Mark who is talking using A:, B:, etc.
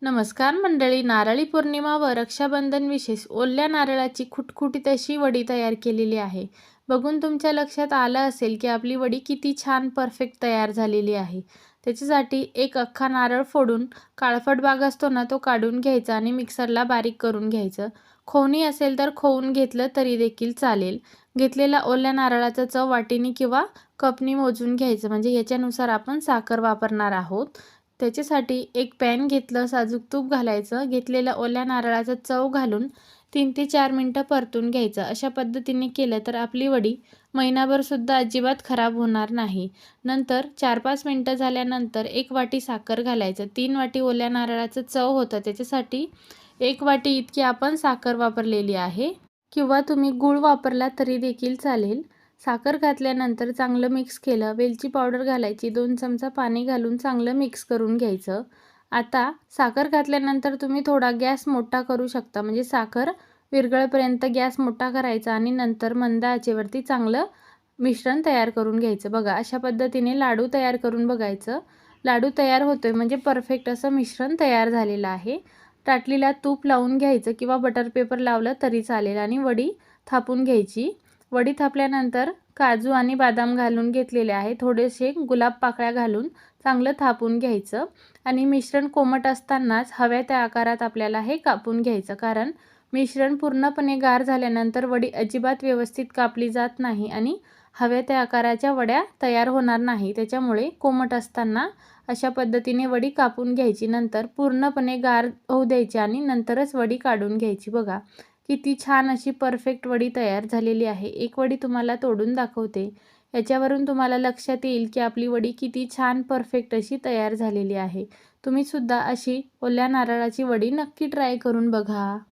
A: नमस्कार मंडळी, नारळी पौर्णिमा व रक्षाबंधन विशेष ओल्या नारळाची खुटखुटीत अशी वडी तयार केलेली आहे. बघून तुमच्या लक्षात आलं असेल की आपली वडी किती छान परफेक्ट तयार झालेली आहे. त्याच्यासाठी एक अख्खा नारळ फोडून काळफट भाग असतो ना तो काढून घ्यायचा आणि मिक्सरला बारीक करून घ्यायचं. खोवणी असेल तर खोवून घेतलं तरी देखील चालेल. घेतलेला ओल्या नारळाचा चव वाटीनी किंवा कपनी मोजून घ्यायचं, म्हणजे याच्यानुसार आपण साखर वापरणार आहोत. त्याच्यासाठी एक पॅन घेतलं, साजूक तूप घालायचं, घेतलेल्या ओल्या नारळाचा चव घालून 3 ते 4 मिनटं परतून घ्यायचं. अशा पद्धतीने केलं तर आपली वडी महिनाभरसुद्धा अजिबात खराब होणार नाही. नंतर 4-5 मिनटं झाल्यानंतर 1 वाटी साखर घालायचं. 3 वाटी ओल्या नारळाचं चव होतं त्याच्यासाठी 1 वाटी इतकी आपण साखर वापरलेली आहे, किंवा तुम्ही गूळ वापरला तरी देखील चालेल. साखर घातल्यानंतर चांगलं मिक्स केलं. वेलची पावडर घालायची. 2 चमचा पाणी घालून चांगलं मिक्स करून घ्यायचं. आता साखर घातल्यानंतर तुम्ही थोडा गॅस मोठा करू शकता, म्हणजे साखर विरघळेपर्यंत गॅस मोठा करायचा आणि नंतर मंद आचेवरती चांगलं मिश्रण तयार करून घ्यायचं. बघा, अशा पद्धतीने लाडू तयार करून बघायचं. लाडू तयार होतोय म्हणजे परफेक्ट असं मिश्रण तयार झालेलं आहे. ताटलीला तूप लावून घ्यायचं किंवा बटर पेपर लावलं तरी चालेल आणि वडी थापून घ्यायची. वडी थापल्यानंतर काजू आणि बदाम घालून घेतलेले आहे. थोडेसे गुलाब पाकळ्या घालून चांगलं थापून घ्यायचं आणि मिश्रण कोमट असतानाच हव्या त्या आकारात आपल्याला हे कापून घ्यायचं, कारण मिश्रण पूर्णपणे गार झाल्यानंतर वडी अजिबात व्यवस्थित कापली जात नाही आणि हव्या त्या आकाराच्या वड्या तयार होणार नाही. त्याच्यामुळे कोमट असताना अशा पद्धतीने वडी कापून घ्यायची. नंतर पूर्णपणे गार होऊ द्यायची आणि नंतरच वडी काढून घ्यायची. बघा, किती छान अशी परफेक्ट वडी तयार झालेली आहे. एक वडी तुम्हाला तोडून दाखवते. याच्यावरून तुम्हाला लक्षात येईल की आपली वडी किती छान परफेक्ट अशी तयार झालेली आहे. तुम्ही सुद्धा अशी ओल्या नारळाची वडी नक्की ट्राय करून बघा.